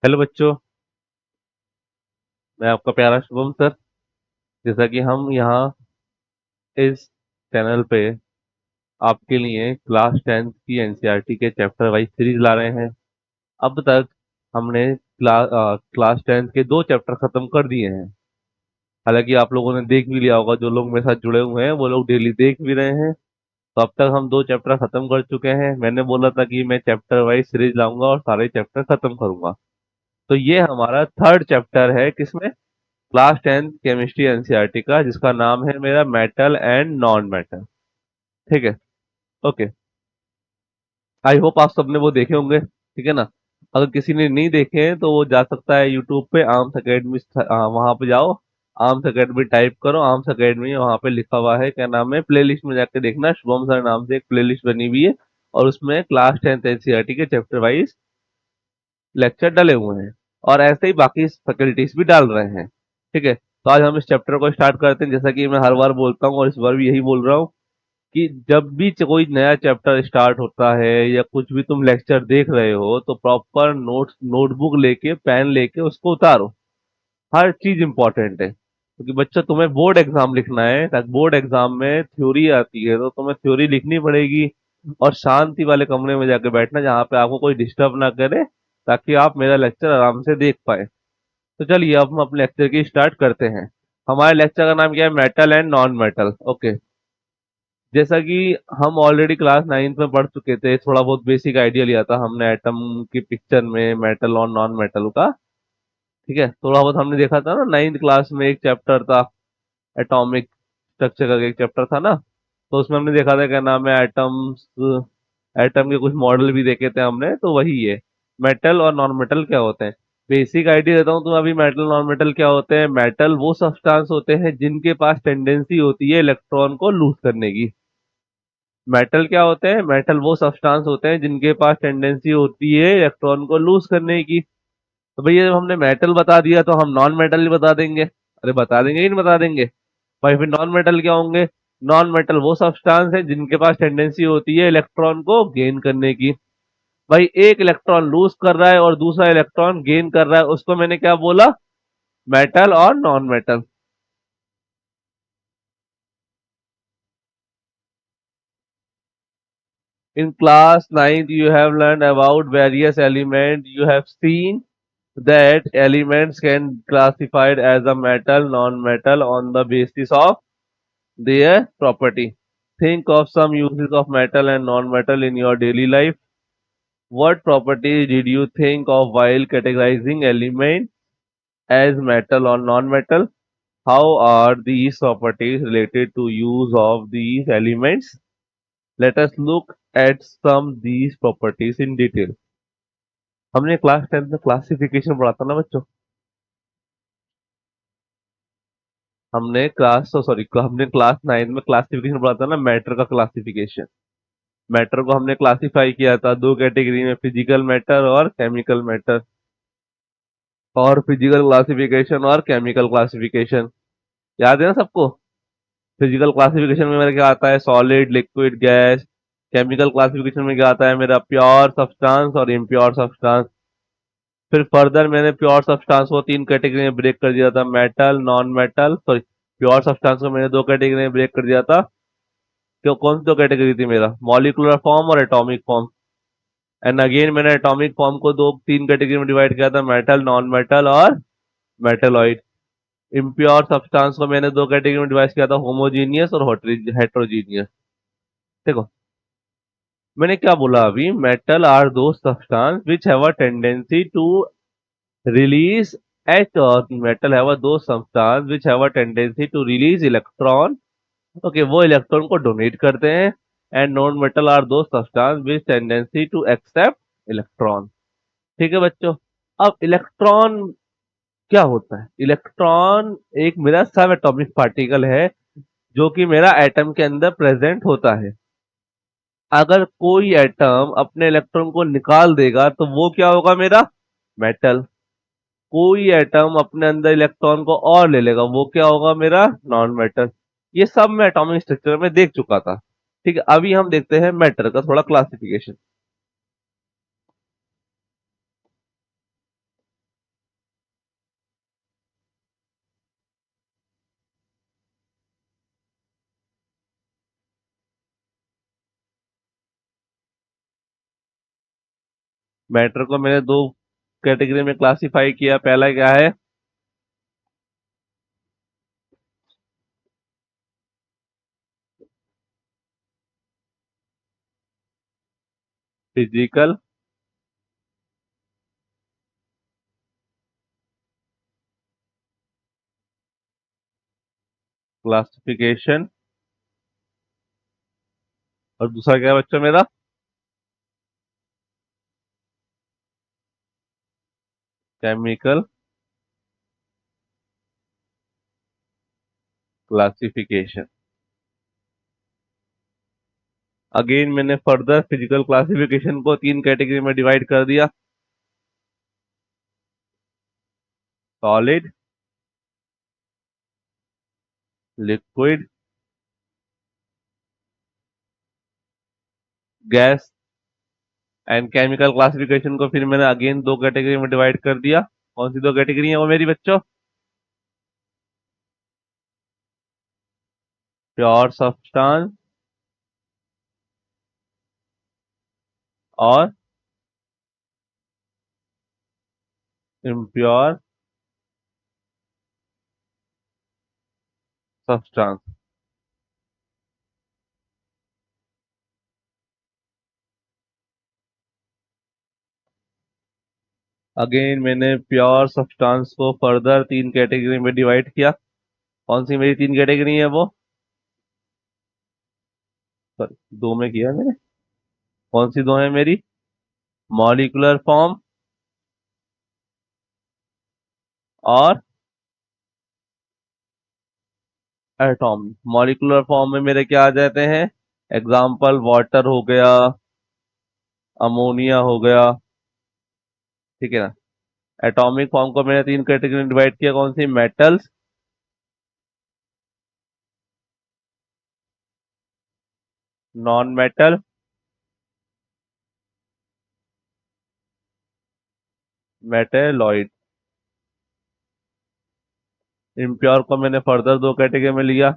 Hello बच्चों। मैं आपका प्यारा शुभम सर। जैसा कि हम यहाँ इस चैनल पे आपके लिए क्लास 10th की एनसीईआरटी के चैप्टर वाइज सीरीज ला रहे हैं। अब तक हमने क्लास 10th के दो चैप्टर खत्म कर दिए हैं। हालांकि आप लोगों ने देख भी लिया होगा, जो लोग मेरे साथ जुड़े हुए हैं वो लोग डेली देख भी रहे हैं। तो अब तक हम दो चैप्टर खत्म कर चुके हैं। मैंने बोला था कि मैं चैप्टर वाइज सीरीज लाऊंगा और सारे चैप्टर खत्म करूंगा। तो ये हमारा थर्ड चैप्टर है, किसमें? क्लास 10th केमिस्ट्री एनसीईआरटी का, जिसका नाम है मेरा मेटल एंड नॉन मेटल। ठीक है। ओके। आई होप आप सबने वो देखे होंगे, ठीक है ना? अगर किसी ने नहीं देखे हैं तो वो जा सकता है यूट्यूब पे आर्म्स अकेडमी, वहां पे जाओ। आर्म्स अकेडमी टाइप करो, आर्म्स अकेडमी, वहां पे लिखा हुआ है, क्या नाम है, प्लेलिस्ट में जाके देखना, शुभम सर नाम से एक प्लेलिस्ट बनी हुई है। और उसमें क्लास 10th एनसीईआरटी के चैप्टर वाइज लेक्चर डले हुए हैं। और ऐसे ही बाकी फैकल्टीज भी डाल रहे हैं। ठीक है, तो आज हम इस चैप्टर को स्टार्ट करते हैं। जैसा कि मैं हर बार बोलता हूँ और इस बार भी यही बोल रहा हूँ कि जब भी कोई नया चैप्टर स्टार्ट होता है या कुछ भी तुम लेक्चर देख रहे हो तो प्रॉपर नोटबुक लेके पेन लेके उसको उतारो। हर चीज इंपॉर्टेंट है, क्योंकि बच्चा तुम्हें बोर्ड एग्जाम लिखना है। बोर्ड एग्जाम में थ्योरी आती है तो तुम्हें थ्योरी लिखनी पड़ेगी। और शांति वाले कमरे में जाके बैठना जहाँ पे आपको कोई डिस्टर्ब ना करे, ताकि आप मेरा लेक्चर आराम से देख पाए। तो चलिए अब हम अपने लेक्चर की स्टार्ट करते हैं। हमारे लेक्चर का नाम क्या है? Metal and non metal. Okay. जैसा कि हम ऑलरेडी क्लास 9th में पढ़ चुके थे, थोड़ा बहुत बेसिक आइडिया लिया था हमने एटम की पिक्चर में, मेटल और नॉन मेटल का। ठीक है, थोड़ा बहुत हमने देखा था ना, 9th क्लास में एक चैप्टर था एटॉमिक स्ट्रक्चर का, एक चैप्टर था ना। तो उसमें हमने देखा था, क्या नाम है, एटम्स, एटम के कुछ मॉडल भी देखे थे हमने। तो वही है, मेटल और नॉन मेटल क्या होते हैं। बेसिक आइडिया देता हूँ तुम्हें अभी। मेटल नॉन मेटल क्या होते हैं? मेटल वो सब्सटेंस होते हैं जिनके पास टेंडेंसी होती है इलेक्ट्रॉन को लूज करने की। मेटल क्या होते हैं? मेटल वो सब्सटेंस होते हैं जिनके पास टेंडेंसी होती है इलेक्ट्रॉन को लूज करने की। तो भैया जब हमने मेटल बता दिया तो हम नॉन मेटल ही बता देंगे। अरे बता देंगे ही नहीं बता देंगे भाई? फिर नॉन मेटल क्या होंगे? नॉन मेटल वो सब्सटेंस है जिनके पास टेंडेंसी होती है इलेक्ट्रॉन को गेन करने की। भाई एक इलेक्ट्रॉन लूज कर रहा है और दूसरा इलेक्ट्रॉन गेन कर रहा है, उसको मैंने क्या बोला? मेटल और non metal. In class 9th, you have learned about various elements. You have seen that elements can classified as a metal, non-metal on the basis of their property. Think of some uses of metal and non-metal in your daily life. What properties did you think of while categorizing elements as metal or non-metal? How are these properties related to use of these elements? Let us look at some these properties in detail. हमने class 10th में classification पढ़ा था ना बच्चों। हमने class 9 में classification पढ़ा था ना, मैटर का क्लासिफिकेशन। मैटर को हमने क्लासिफाई किया था दो कैटेगरी में, फिजिकल मैटर और केमिकल मैटर। और फिजिकल क्लासिफिकेशन और केमिकल क्लासिफिकेशन याद है ना सबको? फिजिकल क्लासिफिकेशन में मेरा क्या आता है? Solid, liquid, gas. Chemical classification में क्या आता है मेरा? प्योर सब्सटेंस और इम्प्योर सब्सटेंस। फिर फर्दर मैंने प्योर सब्सटेंस को तीन कैटेगरी में ब्रेक कर दिया था, metal, non metal, sorry, pure substance को मैंने दो कैटेगरी में ब्रेक कर दिया था। क्यों? कौन सी दो कैटेगरी थी मेरा? मॉलिक्यूलर फॉर्म और एटॉमिक फॉर्म। एंड अगेन मैंने एटॉमिक फॉर्म को दो तीन कैटेगरी में डिवाइड किया था, मेटल, नॉन मेटल और मेटेलॉइड। इम्प्योर सब्सटेंस को मैंने दो कैटेगरी में डिवाइड किया था, होमोजीनियस और हेट्रोजीनियस। देखो, मैंने क्या बोला अभी? Metal are those substance which have a tendency to release H, और metal have a those substance which have a tendency to release electron. Okay, वो इलेक्ट्रॉन को डोनेट करते हैं। And non metal are those substance which tendency to accept electron. ठीक है बच्चों। अब electron क्या होता है? इलेक्ट्रॉन एक मेरा सब एटॉमिक पार्टिकल है जो कि मेरा एटम के अंदर प्रेजेंट होता है। अगर कोई एटम अपने इलेक्ट्रॉन को निकाल देगा तो वो क्या होगा मेरा? मेटल। कोई एटम अपने अंदर इलेक्ट्रॉन को और ले लेगा, वो क्या होगा मेरा? Non matter. ये सब मैं एटॉमिक स्ट्रक्चर में देख चुका था। ठीक है, अभी हम देखते हैं मैटर का थोड़ा क्लासिफिकेशन। मैटर को मैंने दो कैटेगरी में क्लासिफाई किया। पहला क्या है? फिजिकल क्लासिफिकेशन, और दूसरा क्या है बच्चों मेरा? Chemical classification. अगेन मैंने फर्दर फिजिकल क्लासिफिकेशन को तीन कैटेगरी में डिवाइड कर दिया। Solid, liquid, gas and chemical classification को फिर मैंने अगेन दो कैटेगरी में डिवाइड कर दिया। कौन सी दो कैटेगरी है वो मेरी बच्चों? प्योर सब्सटेंस और इम्प्योर सब्सटेंस। अगेन मैंने प्योर सब्सटेंस को फर्दर तीन कैटेगरी में डिवाइड किया। कौन सी मेरी तीन कैटेगरी है वो? सॉरी, दो में किया मैंने। कौन सी दो है मेरी? मॉलिक्यूलर फॉर्म और एटॉम। मॉलिक्यूलर फॉर्म में मेरे क्या आ जाते हैं? एग्जाम्पल वाटर हो गया, अमोनिया हो गया, ठीक है ना। एटॉमिक फॉर्म को मैंने तीन कैटेगरी में डिवाइड किया। कौन सी? Metals, non metal, metalloid. Impure को मैंने फर्दर दो कैटेगरी में लिया,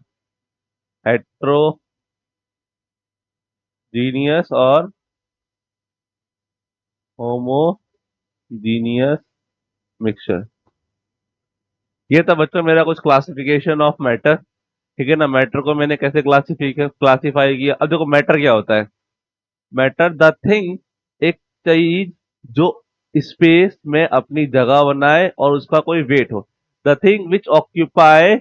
हेट्रोजीनियस और होमोजीनियस मिक्सचर। ये था बच्चों मेरा कुछ क्लासिफिकेशन ऑफ मैटर। ठीक है ना। मैटर को मैंने कैसे क्लासिफाई किया। अब देखो मैटर क्या होता है। मैटर द थिंग, एक चीज जो स्पेस में अपनी जगह बनाए और उसका कोई वेट हो। The thing which occupy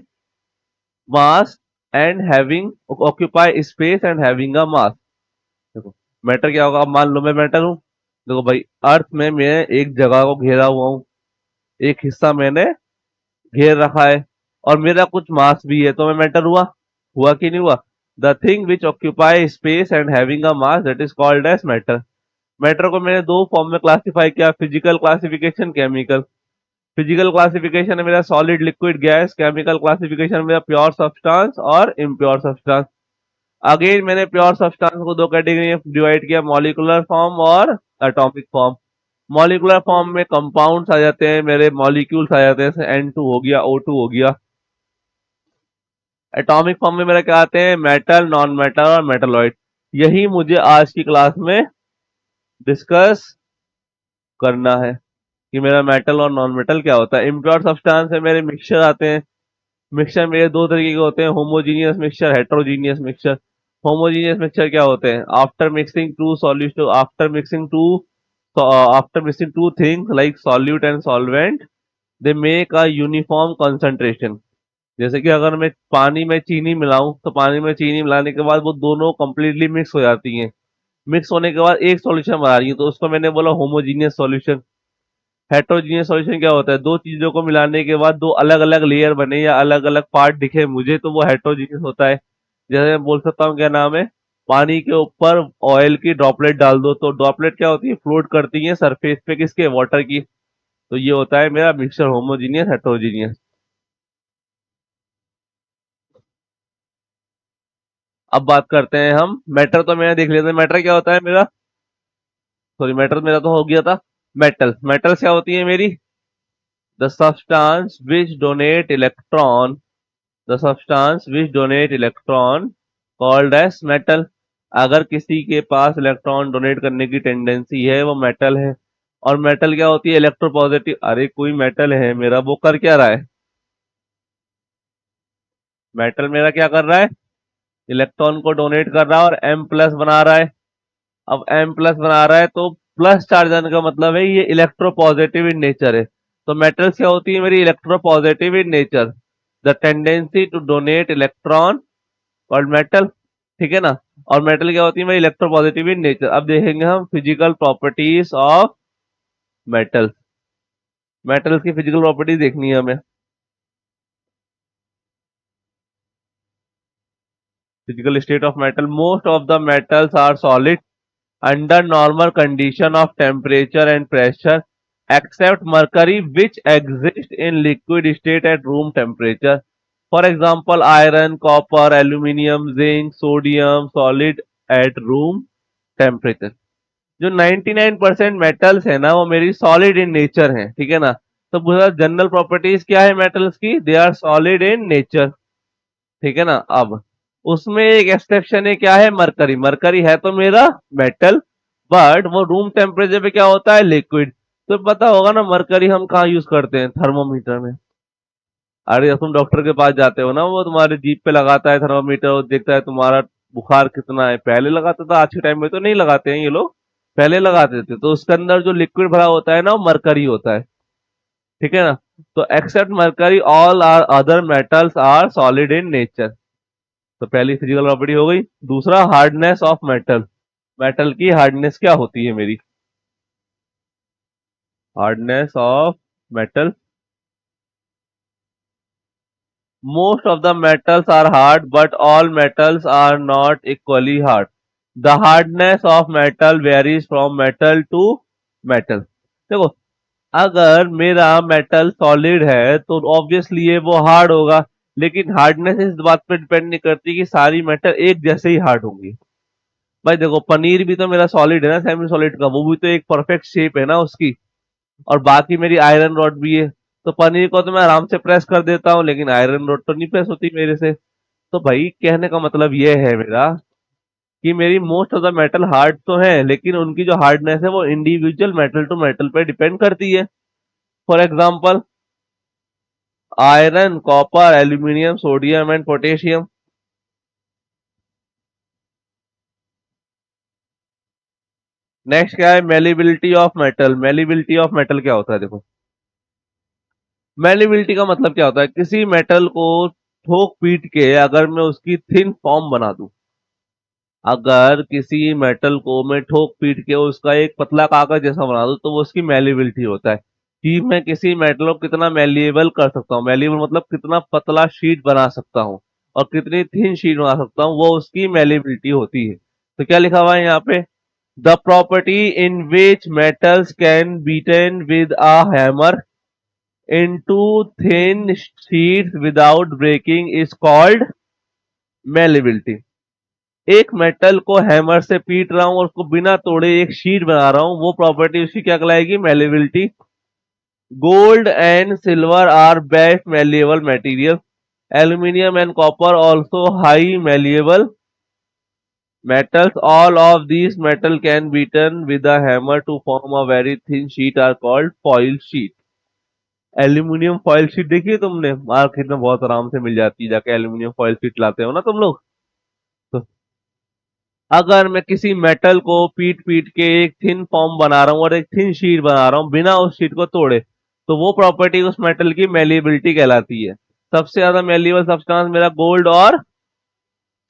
mass and having, occupy space and having a mass. देखो मैटर क्या होगा। अब मान लो मैं मैटर हूं। देखो भाई, अर्थ में मैं एक जगह को घेरा हुआ हूं, एक हिस्सा मैंने घेर रखा है और मेरा कुछ मास भी है, तो मैं मैटर हुआ। हुआ कि नहीं हुआ? The thing which occupy space and having a mass, that is called as matter. Matter को मैंने दो फॉर्म में क्लासिफाई किया, physical classification, chemical. Physical classification है मेरा solid, liquid, gas. Chemical classification मेरा प्योर सब्सटेंस और इम्प्योर सब्सटेंस। अगेन मैंने प्योर सब्सटेंस को दो कैटेगरी में डिवाइड किया, मॉलिक्यूलर फॉर्म और एटॉमिक फॉर्म। मॉलिक्यूलर फॉर्म में कंपाउंड्स आ जाते हैं मेरे, मॉलिक्यूल्स आ जाते हैं, जैसे N2 हो गया, O2 हो गया। एटॉमिक फॉर्म में मेरा क्या आते हैं? मेटल, नॉन मेटल और मेटलॉइड। यही मुझे आज की क्लास में डिस्कस करना है कि मेरा मेटल और नॉन मेटल क्या होता है। इम्प्योर सब्सटेंस है मेरे, मिक्सचर आते हैं। मिक्सचर मेरे दो तरीके के होते हैं, homogeneous mixture, heterogeneous mixture. Homogeneous mixture क्या होते हैं? After mixing two things like solute and solvent, they make a uniform concentration. जैसे कि अगर मैं पानी में चीनी मिलाऊं, तो पानी में चीनी मिलाने के बाद वो दोनों कंप्लीटली मिक्स हो जाती हैं। मिक्स होने के बाद एक सॉल्यूशन बना रही है, तो उसको मैंने बोला होमोजीनियस सॉल्यूशन। हेट्रोजीनियस सॉल्यूशन क्या होता है? दो चीजों को मिलाने के बाद दो अलग अलग लेयर बने या अलग अलग पार्ट दिखे मुझे, तो वो हेट्रोजीनियस होता है। जैसे मैं बोल सकता हूँ, क्या नाम है, पानी के ऊपर ऑयल की ड्रॉपलेट डाल दो, तो ड्रॉपलेट क्या होती है? फ्लोट करती है सरफेस पे, किसके? वाटर की। तो ये होता है मेरा मिक्सचर, होमोजीनियस, हेट्रोजीनियस। अब बात करते हैं हम मैटर। तो मैंने देख लिया था मैटर क्या होता है मेरा। सॉरी, मैटर मेरा तो हो गया था। मेटल, मेटल्स क्या होती है मेरी? The substance which donate electron, the substance which donate electron called as metal. अगर किसी के पास इलेक्ट्रॉन डोनेट करने की टेंडेंसी है, वो मेटल है। और मेटल क्या होती है? इलेक्ट्रोपॉजिटिव। अरे कोई मेटल है मेरा, वो कर क्या रहा है? मेटल मेरा क्या कर रहा है? इलेक्ट्रॉन को डोनेट कर रहा है और M प्लस बना रहा है। अब M प्लस बना रहा है तो प्लस चार्ज आने का मतलब है ये इलेक्ट्रोपॉजिटिव इन नेचर है। तो मेटल्स क्या होती है मेरी? Electropositive in nature, the tendency to donate electron और मेटल, ठीक है ना। और मेटल क्या होती है मेरी? Electropositive in nature. अब देखेंगे हम physical properties of metals. Metals की फिजिकल प्रॉपर्टीज देखनी है हमें। Physical state of metal, most of the metals are solid under normal condition of temperature and pressure except mercury which exists in liquid state at room temperature. For example, iron, copper, aluminium, zinc, sodium solid at room temperature. जो 99% metals है ना वो मेरी solid in nature है, ठीक है ना। तो पूरा जनरल प्रॉपर्टीज क्या है मेटल्स की? They are solid in nature, ठीक है ना। अब उसमें एक एक्सेप्शन है, क्या है? मरकरी। मरकरी है तो मेरा मेटल, बट वो रूम टेम्परेचर पे क्या होता है? लिक्विड। तो पता होगा ना मरकरी हम कहाँ यूज करते हैं? थर्मोमीटर में। अरे जब तुम डॉक्टर के पास जाते हो ना, वो तुम्हारे जीप पे लगाता है थर्मोमीटर और देखता है तुम्हारा बुखार कितना है। पहले लगाता था, आज के टाइम में तो नहीं लगाते हैं ये लोग, पहले लगाते थे। तो उसके अंदर जो लिक्विड भरा होता है ना वो मरकरी होता है, ठीक है ना। तो except mercury all are other metals are solid in nature. तो पहली फिजिकल प्रॉपर्टी हो गई। दूसरा, हार्डनेस ऑफ मेटल। मेटल की हार्डनेस क्या होती है मेरी? Hardness of metal, most of the metals are hard but all metals are not equally hard. The hardness of metal varies from metal to metal. देखो, अगर मेरा मेटल सॉलिड है तो ऑब्वियसली ये वो हार्ड होगा, लेकिन हार्डनेस इस बात पे डिपेंड नहीं करती कि सारी मेटल एक जैसे ही हार्ड होंगी। भाई देखो, पनीर भी तो मेरा सॉलिड है ना, सेमी सॉलिड का, वो भी तो एक परफेक्ट शेप है ना उसकी। और बाकी मेरी आयरन रॉड भी है। तो पनीर को तो मैं आराम से प्रेस कर देता हूँ, लेकिन आयरन रॉड तो नहीं प्रेस होती मेरे से। तो भाई कहने का मतलब ये है मेरा कि मेरी most of the metal hard तो है, लेकिन उनकी जो हार्डनेस है वो इंडिविजुअल मेटल टू मेटल पे डिपेंड करती है। For example, iron, copper, aluminium, sodium and potassium. Next क्या है? Malleability of metal. Malleability of metal क्या होता है? देखो, मेलिबिलिटी का मतलब क्या होता है? किसी मेटल को ठोक पीट के अगर मैं उसकी थिन फॉर्म बना दूं, अगर किसी मेटल को मैं ठोक पीट के उसका एक पतला कागज जैसा बना दूं, तो वो उसकी मेलिबिलिटी होता है कि मैं किसी मेटल को कितना मेलिएबल कर सकता हूँ। मेलिएबल मतलब कितना पतला शीट बना सकता हूँ और कितनी थिन शीट बना सकता हूँ, वो उसकी मेलिबिलिटी होती है। तो क्या लिखा हुआ है यहाँ पे? The property in which metals can beaten with a hammer into thin sheets without breaking is called malleability। एक मेटल को हैमर से पीट रहा हूं और उसको बिना तोड़े एक शीट बना रहा हूं, वो प्रॉपर्टी उसकी क्या कहलाएगी? malleability। Gold and silver are best malleable material। Aluminium and copper also high malleable metals। All of these metal can be beaten with a hammer to form a very thin sheet are called foil sheet। Aluminium foil sheet देखी है तुमने? Market में बहुत आराम से मिल जाती है, जाके एल्यूमिनियम फॉयल शीट लाते हो ना तुम लोग। तो अगर मैं किसी मेटल को पीट पीट के एक थिन फॉर्म बना रहा हूँ और एक थिन शीट बना रहा हूँ बिना उस शीट को तोड़े, तो वो प्रॉपर्टी उस मेटल की मेलिएबिलिटी कहलाती है। सबसे ज्यादा मेलिएबल सब्सटेंस मेरा गोल्ड और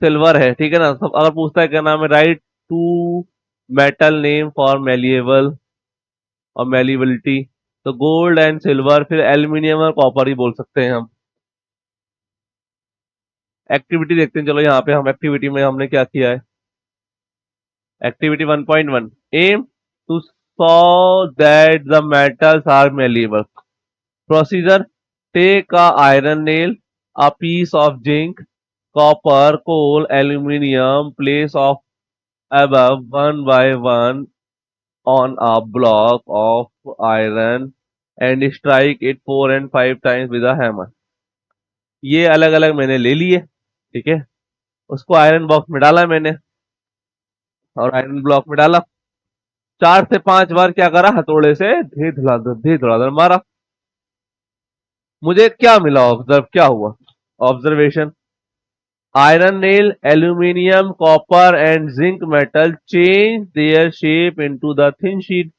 सिल्वर है, ठीक है ना। सब अगर पूछता है क्या नाम है, right to metal name for malleable और मेलिएबिलिटी, तो गोल्ड एंड सिल्वर, फिर एल्यूमिनियम और कॉपर ही बोल सकते हैं हम। एक्टिविटी देखते हैं, चलो यहाँ पे हम एक्टिविटी में हमने क्या किया है। Activity 1.1, aim to saw that the metals are malleable. Procedure, take a iron nail, a piece of zinc, copper, coal, aluminium, place of above one by one on a block of iron and strike it 4 and 5 times with a hammer। ये अलग अलग मैंने ले लिए, ठीक है। उसको iron box में डाला मैंने और आयरन ब्लॉक में डाला। 4 से 5 बार क्या करा, हथौड़े से धे धुलाधर मारा। मुझे क्या मिला, ऑब्जर्व क्या हुआ, observation, iron nail, aluminium, copper and zinc metal change their shape into the thin sheet.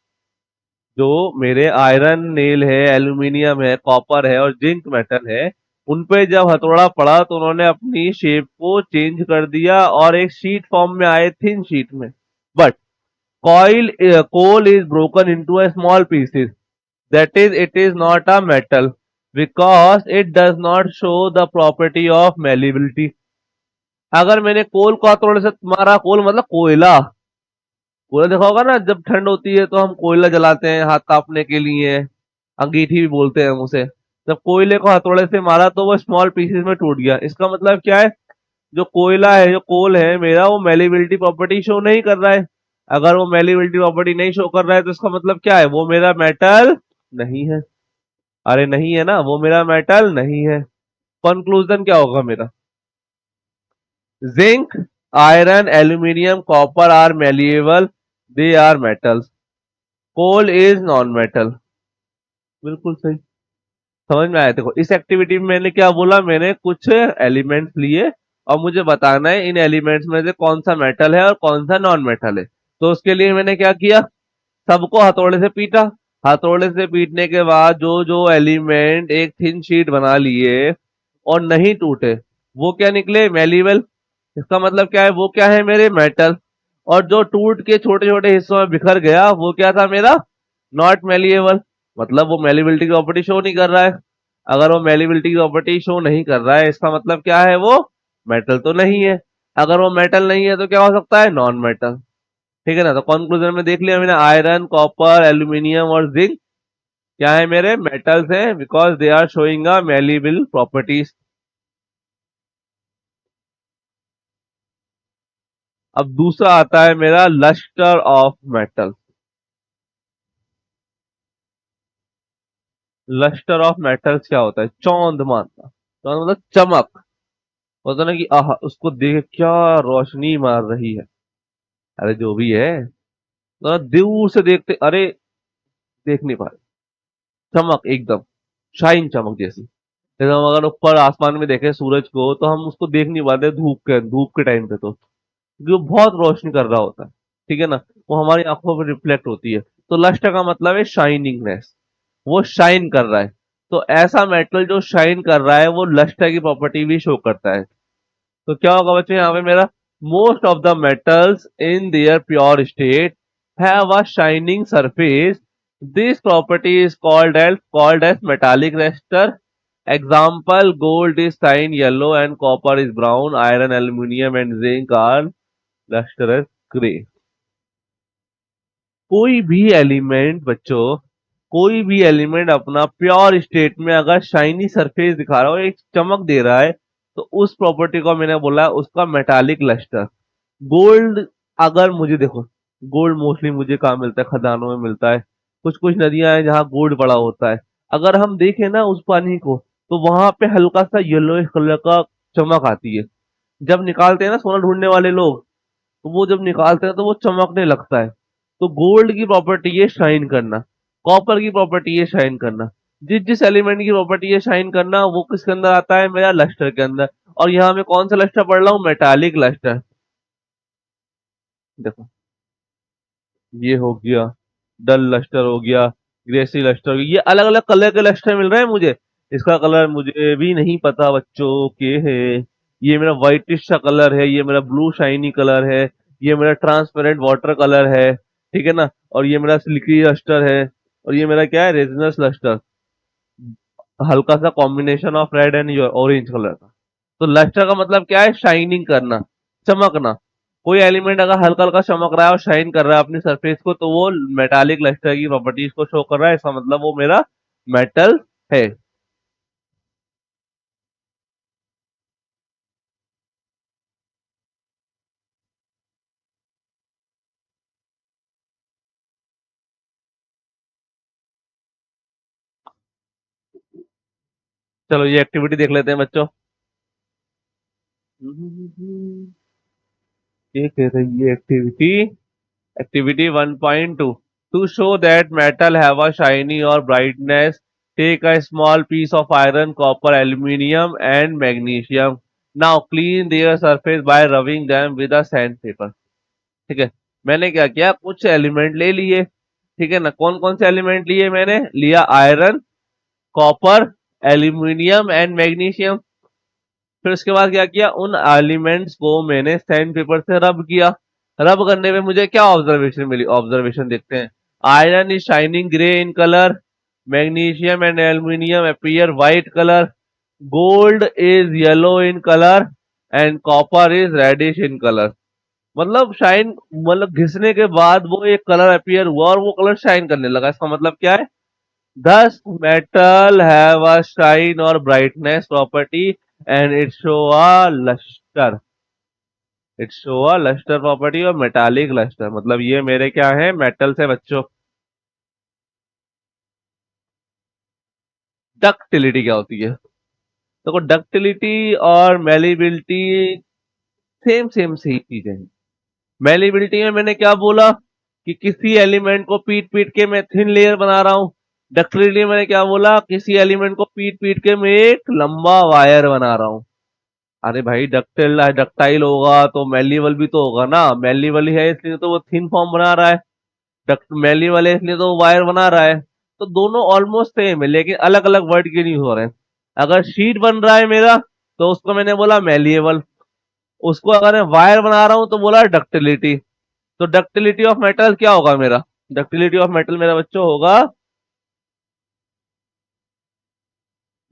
जो मेरे आयरन नेल है, एल्यूमिनियम है, कॉपर है और जिंक मेटल है, उन पे जब हथौड़ा पड़ा तो उन्होंने अपनी शेप को चेंज कर दिया और एक शीट फॉर्म में आए, थिन शीट में। But coil coal is broken into a small pieces, that is it is not a metal because it does not show the property of malleability। अगर मैंने कोल को हथौड़े से मारा, कोल मतलब कोयला, कोयला देखा होगा ना, जब ठंड होती है तो हम कोयला जलाते हैं हाथ तापने के लिए, अंगीठी भी बोलते हैं उसे। जब कोयले को हथौड़े से मारा तो वो स्मॉल पीसेस में टूट गया। इसका मतलब क्या है, जो कोयला है, जो कोल है मेरा, वो मेलिबिलिटी प्रॉपर्टी शो नहीं कर रहा है। अगर वो मेलिबिलिटी प्रॉपर्टी नहीं शो कर रहा है तो इसका मतलब क्या है, वो मेरा मेटल नहीं है। अरे नहीं है ना, वो मेरा मेटल नहीं है। कंक्लूजन क्या होगा मेरा, zinc, iron, aluminium, copper are malleable, they are metals, coal is non metal. बिल्कुल सही, समझ में आया। देखो इस एक्टिविटी में मैंने क्या बोला, मैंने कुछ एलिमेंट्स लिए और मुझे बताना है इन एलिमेंट्स में से कौन सा मेटल है और कौन सा नॉन मेटल है। तो उसके लिए मैंने क्या किया, सबको हथौड़े से पीटा। हथौड़े से पीटने के बाद जो जो एलिमेंट एक थिन शीट बना लिए और नहीं टूटे, वो क्या निकले, मेलीबल। इसका मतलब क्या है, वो क्या है, मेरे मेटल। और जो टूट के छोटे छोटे हिस्सों में बिखर गया वो क्या था, मेरा नॉट मेलिएबल। मतलब वो मेलिबिलिटी की प्रॉपर्टी शो नहीं कर रहा है। अगर वो मेलिबिलिटी की प्रॉपर्टी शो नहीं कर रहा है, इसका मतलब क्या है, वो मेटल तो नहीं है। अगर वो मेटल नहीं है तो क्या हो सकता है, नॉन मेटल। ठीक है ना। तो कंक्लूजन में देख लिया मैंने, आयरन, कॉपर, एल्यूमिनियम और जिंक क्या है, मेरे मेटल्स हैं, because they are showing a malleable properties. अब दूसरा आता है मेरा lustre of metal. Lustre of metals क्या होता है, चौंध मारना, चौंध मतलब चमक। होता है ना कि आह, उसको देख क्या रोशनी मार रही है। अरे जो भी है, तो दूर से देखते, अरे देख नहीं पा रहे, चमक एकदम, शाइन चमक जैसी। जैसे हम अगर ऊपर आसमान में देखें सूरज को तो हम उसको देख नहीं पाते धूप के टाइम पे, तो क्योंकि वो बहुत रोशनी कर रहा होता है। ठीक है ना, वो हमारी आंखों पर रिफ्लेक्ट होती है। तो लस्टर का मतलब है शाइनिंगनेस, वो शाइन कर रहा है। तो ऐसा मेटल जो शाइन कर रहा है वो लस्टर की प्रॉपर्टी भी शो करता है। तो क्या होगा बच्चों यहाँ पे मेरा, most of the metals in their pure state have a shining surface, this property is called as metallic lustre. Example, gold is shine yellow and copper is brown, iron, aluminium and zinc are lustrous grey. कोई भी element बच्चों, कोई भी element अपना pure state में अगर shiny surface दिखा रहा हो, एक चमक दे रहा है, तो उस प्रॉपर्टी को मैंने बोला उसका मेटालिक लस्टर। गोल्ड, अगर मुझे देखो, गोल्ड मोस्टली मुझे कहाँ मिलता है, खदानों में मिलता है। कुछ कुछ नदियां हैं जहाँ गोल्ड पड़ा होता है। अगर हम देखें ना उस पानी को, तो वहां पे हल्का सा येलो कलर का चमक आती है। जब निकालते हैं ना सोना ढूंढने वाले लोग, तो वो जब निकालते हैं तो वो चमकने लगता है। तो गोल्ड की प्रॉपर्टी है शाइन करना, कॉपर की प्रॉपर्टी है शाइन करना। जिस जिस एलिमेंट की प्रॉपर्टी है शाइन करना, वो किसके अंदर आता है, मेरा लस्टर के अंदर। और यहाँ मैं कौन सा लस्टर पढ़ रहा हूँ, मेटालिक लस्टर। देखो ये हो गया, डल लस्टर हो गया, ग्रेसी लस्टर हो गया, ये अलग अलग कलर के लस्टर मिल रहे हैं मुझे। इसका कलर मुझे भी नहीं पता बच्चों के है। ये मेरा व्हाइटिश सा कलर है, ये मेरा ब्लू शाइनी कलर है, ये मेरा ट्रांसपेरेंट वाटर कलर है। ठीक है ना, और ये मेरा सिल्की लस्टर है, और ये मेरा क्या है, रेजिनस लस्टर, हल्का सा combination of red and orange colour का। तो लस्टर का मतलब क्या है, शाइनिंग करना, चमकना। कोई एलिमेंट अगर हल्का हल्का चमक रहा है और शाइन कर रहा है अपनी सरफेस को, तो वो मेटालिक लस्टर की प्रॉपर्टीज को शो कर रहा है, इसका मतलब वो मेरा मेटल है। चलो ये एक्टिविटी देख लेते हैं बच्चों। ये कह रही है activity, Activity 1.2. To show that metal have a shiny or brightness, take a small piece of iron, copper, aluminium and magnesium. Now clean their surface by rubbing them with a sandpaper. ठीक है, मैंने क्या किया, कुछ element ले लिए। ठीक है ना, कौन कौन से एलिमेंट लिए, मैंने लिया iron, copper, aluminium and magnesium. फिर उसके बाद क्या किया, उन एलिमेंट्स को मैंने सैंड पेपर से रब किया। रब करने में मुझे क्या ऑब्जर्वेशन मिली, ऑब्जर्वेशन देखते हैं। Iron is shining grey in colour, magnesium and aluminium appear white colour, gold is yellow in colour and copper is reddish in colour. मतलब शाइन, मतलब घिसने के बाद वो एक कलर अपीयर हुआ और वो कलर शाइन करने लगा। इसका मतलब क्या है, thus metal have a shine or brightness property and it show a luster, it show a luster property और metallic luster। मतलब ये मेरे क्या है, मेटल से बच्चों। डक्टिलिटी क्या होती है, देखो डक्टिलिटी और मेलिबिलिटी सेम सेम सी चीजें हैं। मेलिबिलिटी में मैंने क्या बोला कि किसी एलिमेंट को पीट पीट के मैं थिन लेयर बना रहा हूं। डक्टिलिटी में मैंने क्या बोला, किसी एलिमेंट को पीट पीट के मैं एक लंबा वायर बना रहा हूं। अरे भाई डक्टाइल डक्टाइल होगा तो मेलीबल भी तो होगा ना, मेलीबल है इसलिए तो वो थिन फॉर्म बना रहा है, डक्ट मेलीबल है इसलिए तो वो वायर बना रहा है। तो दोनों ऑलमोस्ट सेम है लेकिन अलग अलग वर्ड के यूज हो रहे हैं। अगर शीट बन रहा है मेरा तो उसको मैंने बोला मेलिएबल, उसको अगर मैं वायर बना रहा हूं तो बोला डक्टिलिटी। तो डक्टिलिटी ऑफ मेटल क्या होगा मेरा, डक्टिलिटी ऑफ मेटल मेरा बच्चों होगा,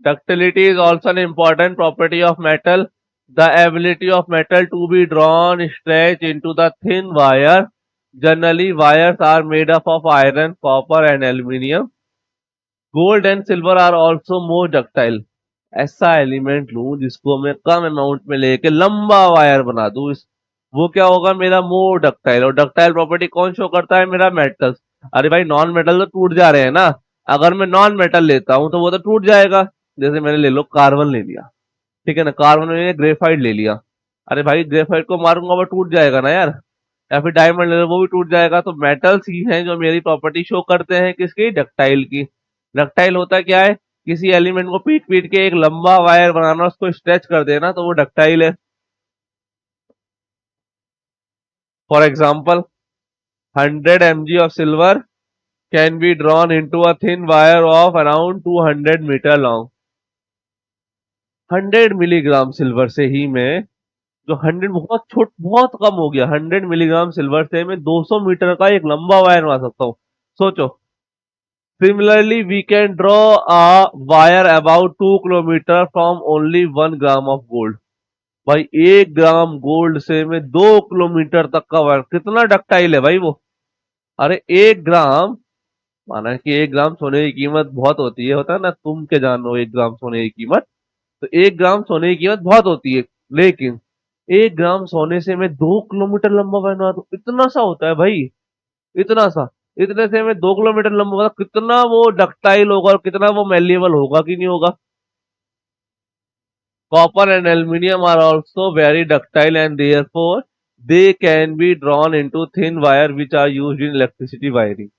ductility is also an important property of metal. The ability of metal to be drawn, stretched into the thin wire. Generally, wires are made up of iron, copper, and aluminium. Gold and silver are also more ductile. ऐसा element लूं जिसको मैं कम amount में लेके लंबा wire बना दूं, इस वो क्या होगा मेरा, मोर डक्टाइल। और डक्टाइल प्रॉपर्टी कौन शो करता है, मेरा मेटल्स। अरे भाई नॉन मेटल तो टूट जा रहे हैं ना, अगर मैं नॉन मेटल लेता हूं तो वो तो टूट जाएगा। जैसे मैंने ले लो कार्बन ले लिया, ठीक है ना, कार्बन में ग्रेफाइट ले लिया। अरे भाई ग्रेफाइट को मारूंगा वो टूट जाएगा ना यार। या फिर डायमंड ले लो वो भी टूट जाएगा। तो मेटल्स ही हैं जो मेरी प्रॉपर्टी शो करते हैं, किसकी, डक्टाइल की। डक्टाइल होता क्या है, किसी एलिमेंट को पीट पीट के एक लंबा वायर बनाना, उसको स्ट्रेच कर देना, तो वो डक्टाइल है। For example 100 mg of silver can be drawn into a thin wire of around 200 metre long. 100 milligram silver से ही मैं, जो 100 बहुत छोट बहुत कम हो गया, 100 मिलीग्राम सिल्वर से मैं 200 मीटर का एक लंबा वायर बना सकता हूँ। सोचो। Similarly we can draw a wire about 2 kilometre from only 1 gram of gold. भाई 1 ग्राम गोल्ड से मैं 2 किलोमीटर तक का वायर, कितना डक्टाइल है भाई वो। अरे 1 ग्राम, माना कि 1 ग्राम सोने की कीमत बहुत होती है, होता है ना, तुम के जानो 1 ग्राम सोने की कीमत। तो 1 ग्राम सोने की कीमत बहुत होती है, लेकिन 1 ग्राम सोने से मैं 2 किलोमीटर लंबा बना दूं, इतना सा होता है भाई, इतना सा। इतने से मैं 2 किलोमीटर लंबा बना, कितना वो डक्टाइल होगा और कितना वो मेल्लेबल होगा कि नहीं होगा। Copper and aluminium are also very ductile and therefore they can be drawn into thin wire which are used in electricity wiring.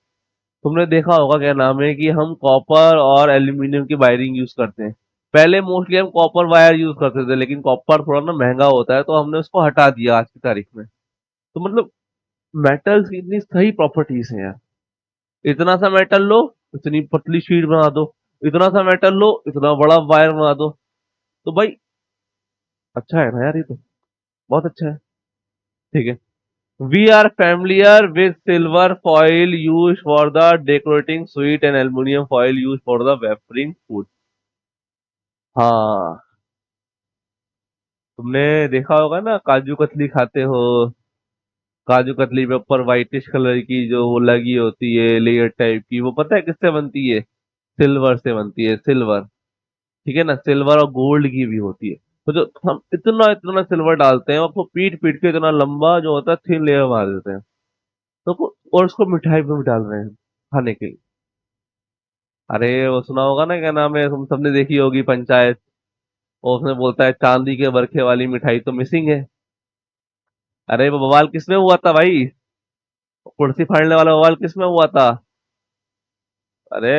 तुमने देखा होगा क्या नाम है कि हम कॉपर और एल्यूमिनियम की वायरिंग यूज करते हैं। पहले मोस्टली हम कॉपर वायर यूज करते थे लेकिन कॉपर थोड़ा ना महंगा होता है तो हमने उसको हटा दिया आज की तारीख में। तो मतलब मेटल्स की इतनी सही प्रॉपर्टीज हैं यार। इतना सा मेटल लो, इतनी पतली शीट बना दो, इतना सा मेटल लो, इतना बड़ा वायर बना दो। तो भाई अच्छा है ना यार, ये तो बहुत अच्छा है। ठीक है, we are familiar with silver foil used for the decorating sweet and aluminum foil used for the wrapping food। हाँ, तुमने देखा होगा ना, काजू कतली खाते हो, काजू कतली पे ऊपर व्हाइटिश कलर की जो वो लगी होती है लेयर टाइप की, वो पता है किससे बनती है, सिल्वर से बनती है, सिल्वर। ठीक है ना, सिल्वर और गोल्ड की भी होती है। तो जो हम इतना इतना सिल्वर डालते हैं और उसको पीट पीट के इतना लंबा जो होता है थिन लेयर मार देते हैं। तो और उसको मिठाई पे भी डाल रहे हैं खाने के लिए। अरे वो सुना होगा ना, क्या नाम है, तुम सबने देखी होगी पंचायत, और उसमें बोलता है चांदी के बरखे वाली मिठाई तो मिसिंग है। अरे वो बवाल किसमें हुआ था भाई, कुर्सी फाड़ने वाला बवाल किस में हुआ था? अरे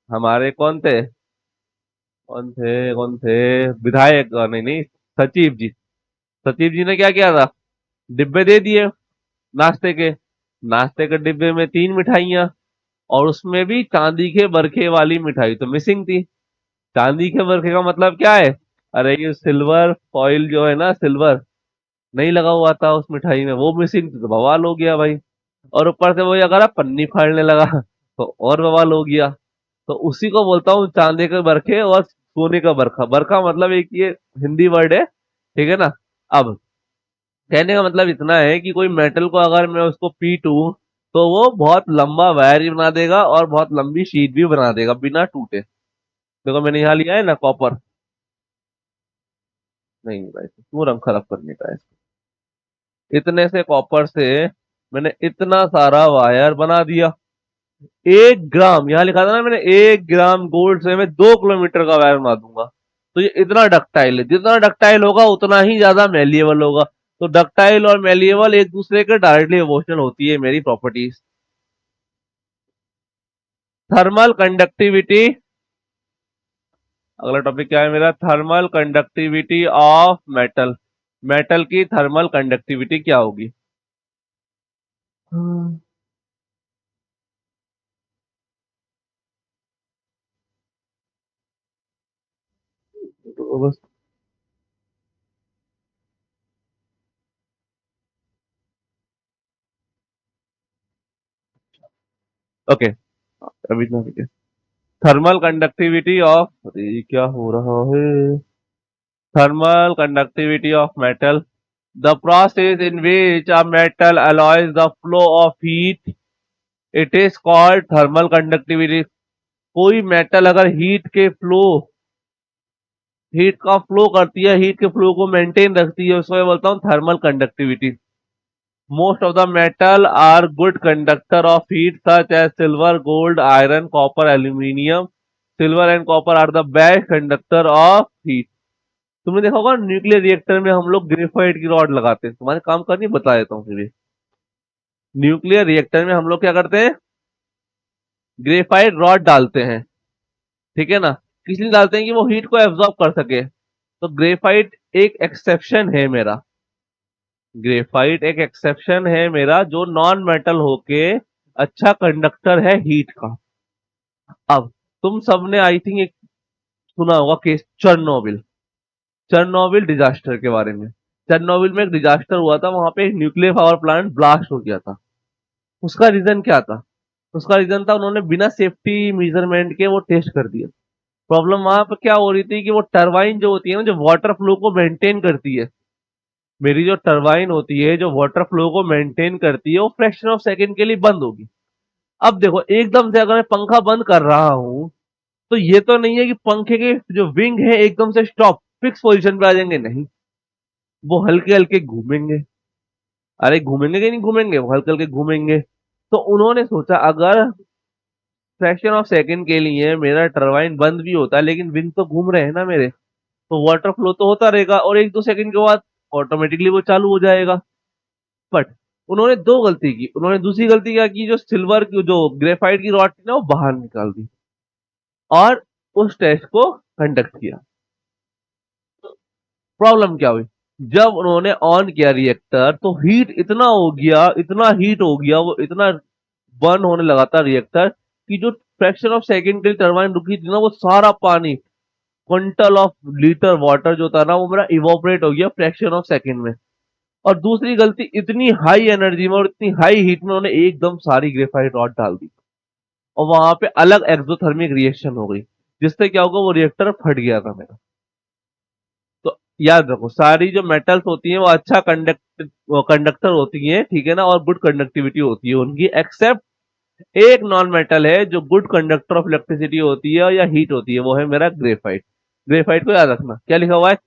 हमारे कौन थे विधायक, नहीं नहीं, सचिव जी। सचिव जी ने क्या किया था? डिब्बे दे दिए नाश्ते के। नाश्ते के डिब्बे में 3 मिठाइयाँ, और उसमें भी चांदी के बरखे वाली मिठाई तो मिसिंग थी। चांदी के बरखे का मतलब क्या है? अरे ये सिल्वर फॉइल जो है ना, सिल्वर नहीं लगा हुआ था उस मिठाई में, वो मिसिंग थी, तो बवाल हो गया भाई। और ऊपर से वही अगर आप पन्नी फाड़ने लगा तो और बवाल हो गया। तो उसी को बोलता हूँ चांदी के बरखे और सोने का बरखा। बरखा मतलब एक ये हिंदी वर्ड है, ठीक है ना। अब कहने का मतलब इतना है कि कोई मेटल को अगर मैं उसको पीटूं तो वो बहुत लंबा वायर भी बना देगा और बहुत लंबी शीट भी बना देगा बिना टूटे। देखो मैंने यहाँ लिया है ना कॉपर। नहीं भाई, क्यों रंग खराब करने का है? इतने से कॉपर से मैंने इतना सारा वायर बना दिया। 1 ग्राम, यहाँ लिखा था ना मैंने, 1 ग्राम गोल्ड से मैं 2 किलोमीटर का वायर बना दूंगा। तो ये इतना डक्टाइल है, जितना डक्टाइल होगा उतना ही ज्यादा मेलिएबल होगा। तो डक्टाइल और मेलिएबल एक दूसरे के डायरेक्टली इमोशनल होती है मेरी प्रॉपर्टीज। Thermal conductivity. अगला टॉपिक क्या है मेरा? Thermal conductivity of metal. Metal की थर्मल कंडक्टिविटी क्या होगी? ओके, अभी ना, थर्मल कंडक्टिविटी ऑफ, अरे ये क्या हो रहा है? Thermal conductivity of metal, the process in which a metal alloys the flow of heat, it is called thermal conductivity. कोई मेटल अगर हीट का फ्लो करती है, हीट के फ्लो को मेंटेन रखती है, उसको मैं बोलता हूँ thermal conductivity. Most of the metal are good conductor of heat such as silver, gold, iron, copper, aluminium. Silver and copper are the best conductor of heat. तुमने देखा होगा न्यूक्लियर रिएक्टर में हम लोग ग्रेफाइट की रॉड लगाते हैं, तुम्हारे काम करनी बता देता हूँ फिर। न्यूक्लियर रिएक्टर में हम लोग क्या करते हैं? ग्रेफाइट रॉड डालते हैं, ठीक है ना। किस लिए डालते हैं? कि वो हीट को एब्जॉर्ब कर सके। तो ग्रेफाइट एक एक्सेप्शन है मेरा। ग्रेफाइट एक एक्सेप्शन है मेरा जो नॉन मेटल होके अच्छा कंडक्टर है हीट का। अब तुम सबने आई थिंक एक सुना होगा केस चर्नोबिल। चर्नोबिल डिजास्टर के बारे में। चर्नोबिल में एक डिजास्टर हुआ था, वहां पे एक न्यूक्लियर पावर प्लांट ब्लास्ट हो गया था। उसका रीजन क्या था? उसका रीजन था उन्होंने बिना सेफ्टी मेजरमेंट के वो टेस्ट कर दिया। प्रॉब्लम वहां पर क्या हो रही थी कि वो टरबाइन जो होती है ना, जो वाटर फ्लो को मेंटेन करती है, मेरी जो टरबाइन होती है जो वाटर फ्लो को मेंटेन करती है, वो फ्रैक्शन ऑफ सेकंड के लिए बंद होगी। अब देखो एकदम से अगर मैं पंखा बंद कर रहा हूं तो ये तो नहीं है कि पंखे के जो विंग है एकदम से स्टॉप फिक्स पोजीशन पे आ जाएंगे, नहीं। वो हल्के हल्के घूमेंगे। अरे घूमेंगे कि नहीं घूमेंगे, वो हल्के हल्के घूमेंगे। तो उन्होंने सोचा अगर फ्रैक्शन ऑफ सेकंड के लिए मेरा टरबाइन बंद भी होता है लेकिन विंग तो घूम रहे हैं ना मेरे, तो वाटर फ्लो तो होता रहेगा और 1-2 सेकंड के बाद ऑटोमेटिकली वो चालू हो जाएगा। बट उन्होंने दो गलती की। उन्होंने दूसरी गलती क्या की? जो सिल्वर की जो ग्रेफाइट की रॉड थी ना, वो बाहर निकाल दी और उस टेस्ट को कंडक्ट किया। प्रॉब्लम क्या हुई? जब उन्होंने ऑन किया रिएक्टर तो हीट इतना हो गया, इतना हीट हो गया, वो इतना बर्न होने लगा था रिएक्टर कि जो फ्रैक्शन ऑफ सेकंड के लिए टरबाइन रुकी थी ना, वो सारा पानी, क्विंटल ऑफ लीटर वाटर जो था ना, वो मेरा इवोपरेट हो गया फ्रैक्शन ऑफ सेकंड में। और दूसरी गलती, इतनी हाई एनर्जी में और इतनी हाई हीट में उन्होंने एकदम सारी ग्रेफाइट रॉड डाल दी और वहां पे अलग एक्सोथर्मिक रिएक्शन हो गई, जिससे क्या होगा, वो रिएक्टर फट गया था मेरा। तो याद रखो सारी जो मेटल्स होती हैं वो अच्छा कंडक्टर होती हैं, ठीक है ना, और गुड कंडक्टिविटी होती है उनकी, एक्सेप्ट एक नॉन मेटल है जो गुड कंडक्टर ऑफ इलेक्ट्रिसिटी होती है या हीट होती है, वो है मेरा ग्रेफाइट। ग्रेफाइट को याद रखना क्या लिखा हुआ है?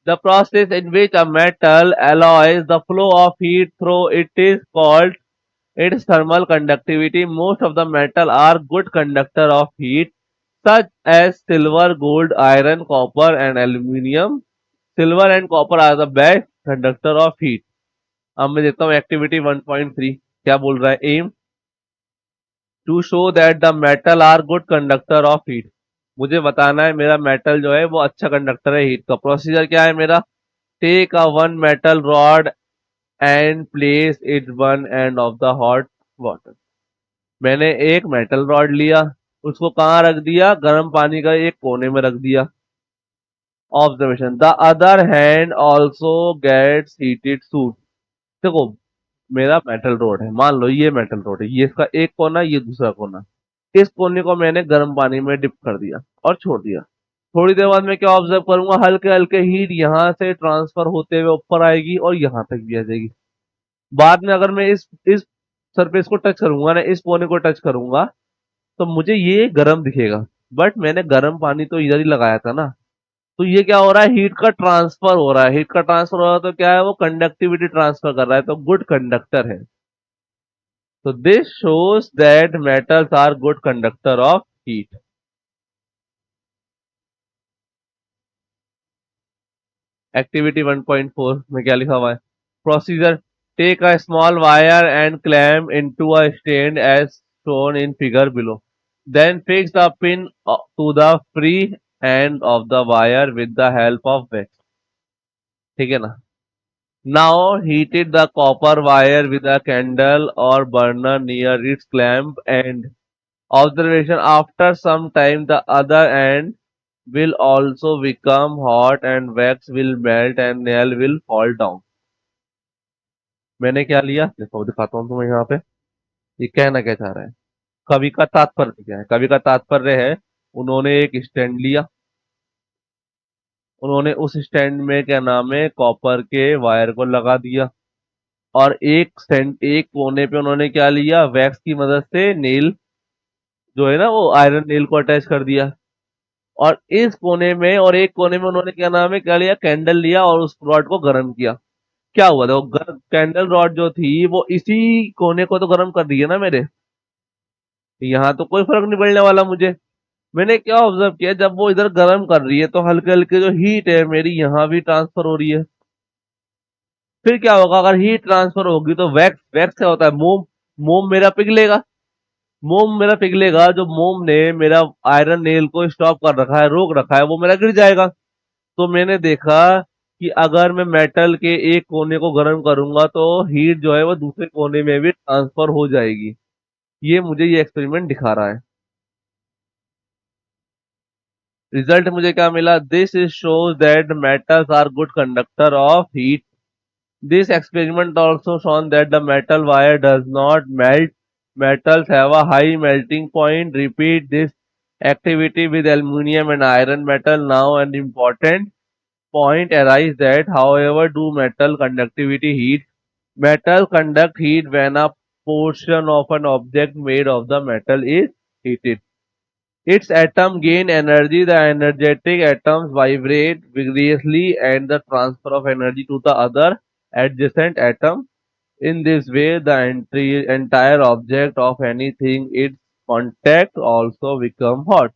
The process in which a metal alloys the flow of heat through it is called its thermal conductivity. Most of the metal are good conductor of heat such as silver, gold, iron, copper and aluminium. Silver and copper are the best conductor of heat. अब मैं देता हूँ activity 1.3। क्या बोल रहा है? Aim to show that the metal are good conductor of heat. मुझे बताना है मेरा मेटल जो है वो अच्छा कंडक्टर है हीट का। प्रोसीजर क्या है मेरा? Take a one metal rod and place it one end of the hot water. मैंने एक मेटल रॉड लिया, उसको कहाँ रख दिया? गर्म पानी का एक कोने में रख दिया। Observation, the other hand also gets heated suit. देखो, मेरा मेटल रोड है, मान लो ये मेटल रोड है, ये इसका एक कोना, ये दूसरा कोना। इस कोने को मैंने गर्म पानी में डिप कर दिया और छोड़ दिया। थोड़ी देर बाद मैं क्या ऑब्जर्व करूंगा? हल्के हल्के हीट यहाँ से ट्रांसफर होते हुए ऊपर आएगी और यहाँ तक भी आ जाएगी। बाद में अगर मैं इस सरफेस को टच करूंगा ना, इस कोने को टच करूंगा, तो मुझे ये गर्म दिखेगा। बट मैंने गर्म पानी तो इधर ही लगाया था ना। तो ये क्या हो रहा है? हीट का ट्रांसफर हो रहा है। हीट का ट्रांसफर हो रहा है तो क्या है? वो कंडक्टिविटी ट्रांसफर कर रहा है, तो गुड कंडक्टर है। तो this shows that metals are good conductor of heat. Activity 1.4 में क्या लिखा हुआ है? Procedure, take a small wire and clamp into a stand as shown in figure below. Then fix the pin to the free end of the wire with the help of wax. ठीक है ना? Now heated the copper wire with a candle or burner near its clamp end. Observation, after some time the other end will also become hot and wax will melt and nail will fall down. मैंने क्या लिया? देखो दिखाता हूँ तुम्हें यहाँ पे। ये कहना क्या चाह रहा है? कवि का तात्पर्य क्या है? कवि का तात्पर्य है, उन्होंने एक स्टैंड लिया, उन्होंने उस स्टैंड में क्या नाम है, कॉपर के वायर को लगा दिया, और एक कोने पे उन्होंने क्या लिया? वैक्स की मदद से नेल जो है ना, वो आयरन नेल को अटैच कर दिया। और इस कोने में और एक कोने में उन्होंने क्या नाम है, क्या लिया? कैंडल लिया और उस रॉड को गर्म किया। क्या हुआ? देखो, कैंडल रॉड जो थी वो इसी कोने को तो गर्म कर रही है ना मेरे। यहाँ तो कोई फर्क नहीं पड़ने वाला मुझे। मैंने क्या ऑब्जर्व किया, जब वो इधर गर्म कर रही है तो हल्के हल्के जो हीट है मेरी यहाँ भी ट्रांसफर हो रही है। फिर क्या होगा? अगर हीट ट्रांसफर होगी तो वैक्स वैक्स क्या होता है? मोम। मोम मेरा पिघलेगा। मोम मेरा पिघलेगा, जो मोम ने मेरा आयरन नेल को स्टॉप कर रखा है, रोक रखा है, वो मेरा गिर जाएगा। तो मैंने देखा कि अगर मैं मेटल के एक कोने को गर्म करूंगा तो हीट जो है वो दूसरे कोने में भी ट्रांसफर हो जाएगी। ये मुझे ये एक्सपेरिमेंट दिखा रहा है। रिजल्ट मुझे क्या मिला? This is shows that metals are good conductor of heat. This experiment also shown that the metal wire does not melt. Metals have a high melting point. Repeat this activity with aluminum and iron metal. Now an important point arises that however do metal conductivity heat. Metal conduct heat when a portion of an object made of the metal is heated. Its atom gain energy, the energetic atoms vibrate vigorously and the transfer of energy to the other adjacent atom. In this way, the entire object of anything its contact also become hot.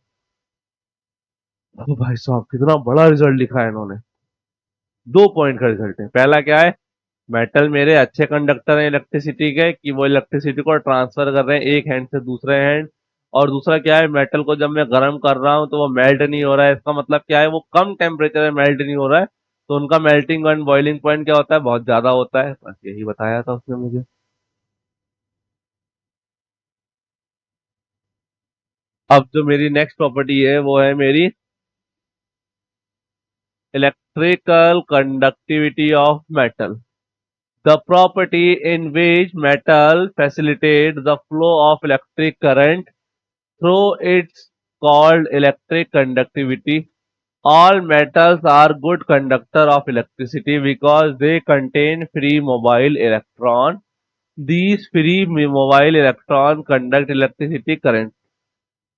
ओ भाई साहब, कितना बड़ा result लिखा है इन्होंने। 2 point का result है। पहला क्या है? मेटल मेरे अच्छे कंडक्टर हैं इलेक्ट्रिसिटी के, कि वो इलेक्ट्रिसिटी को ट्रांसफर कर रहे हैं एक हैंड से दूसरे हैंड। और दूसरा क्या है? मेटल को जब मैं गर्म कर रहा हूं तो वो मेल्ट नहीं हो रहा है। इसका मतलब क्या है? वो कम टेम्परेचर में मेल्ट नहीं हो रहा है। तो उनका मेल्टिंग एंड बॉइलिंग पॉइंट क्या होता है? बहुत ज्यादा होता है। बस यही बताया था उसने मुझे। अब जो मेरी नेक्स्ट प्रॉपर्टी है वो है मेरी electrical conductivity of metal. The property in which metal facilitates the flow of electric current through its called electric conductivity. All metals are good conductor of electricity because they contain free mobile electron. These free mobile electron conduct electricity current.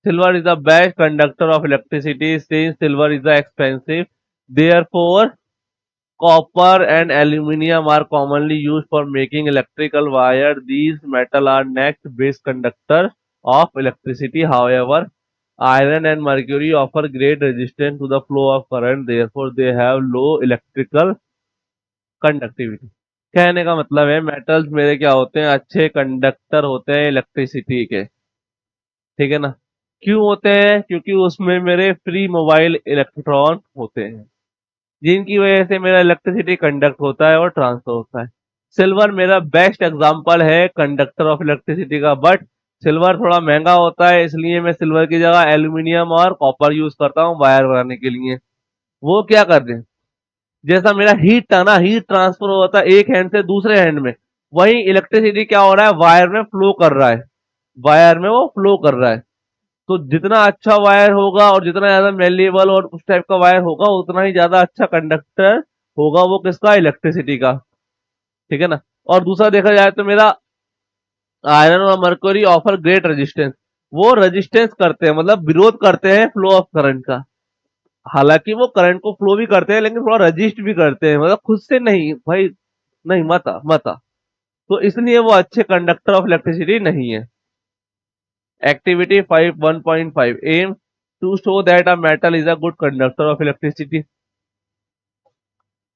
Silver is the best conductor of electricity since silver is expensive. Therefore, copper and aluminum are commonly used for making electrical wire. These metals are next best conductors of electricity. However, iron and mercury offer great resistance to the flow of current. Therefore, they have low electrical conductivity. कहने का मतलब है metals मेरे क्या होते हैं, अच्छे conductor होते हैं इलेक्ट्रिसिटी के। ठीक है ना। क्यों होते हैं? क्योंकि उसमें मेरे फ्री मोबाइल इलेक्ट्रॉन होते हैं, जिनकी वजह से मेरा इलेक्ट्रिसिटी कंडक्ट होता है और ट्रांसफर होता है। सिल्वर मेरा बेस्ट एग्जांपल है कंडक्टर ऑफ इलेक्ट्रिसिटी का, बट सिल्वर थोड़ा महंगा होता है, इसलिए मैं सिल्वर की जगह एल्यूमिनियम और कॉपर यूज करता हूँ वायर बनाने के लिए। वो क्या कर रहे हैं, जैसा मेरा हीट था ना, हीट ट्रांसफर होता है एक हैंड से दूसरे हैंड में, वही इलेक्ट्रिसिटी क्या हो रहा है, वायर में फ्लो कर रहा है। वायर में वो फ्लो कर रहा है। तो जितना अच्छा वायर होगा और जितना ज्यादा मेलेबल और उस टाइप का वायर होगा, उतना ही ज्यादा अच्छा कंडक्टर होगा वो किसका, इलेक्ट्रिसिटी का। ठीक है ना। और दूसरा देखा जाए तो मेरा आयरन और मरकरी ऑफर ग्रेट रेजिस्टेंस। वो रेजिस्टेंस करते हैं, मतलब विरोध करते हैं फ्लो ऑफ करंट का। हालांकि वो करंट को फ्लो भी करते हैं, लेकिन थोड़ा रजिस्ट भी करते हैं, मतलब खुद से नहीं भाई, नहीं मता मता। तो इसलिए वो अच्छे कंडक्टर ऑफ इलेक्ट्रिसिटी नहीं है। Activity 5.1.5 aim to show that a metal is a good conductor of electricity.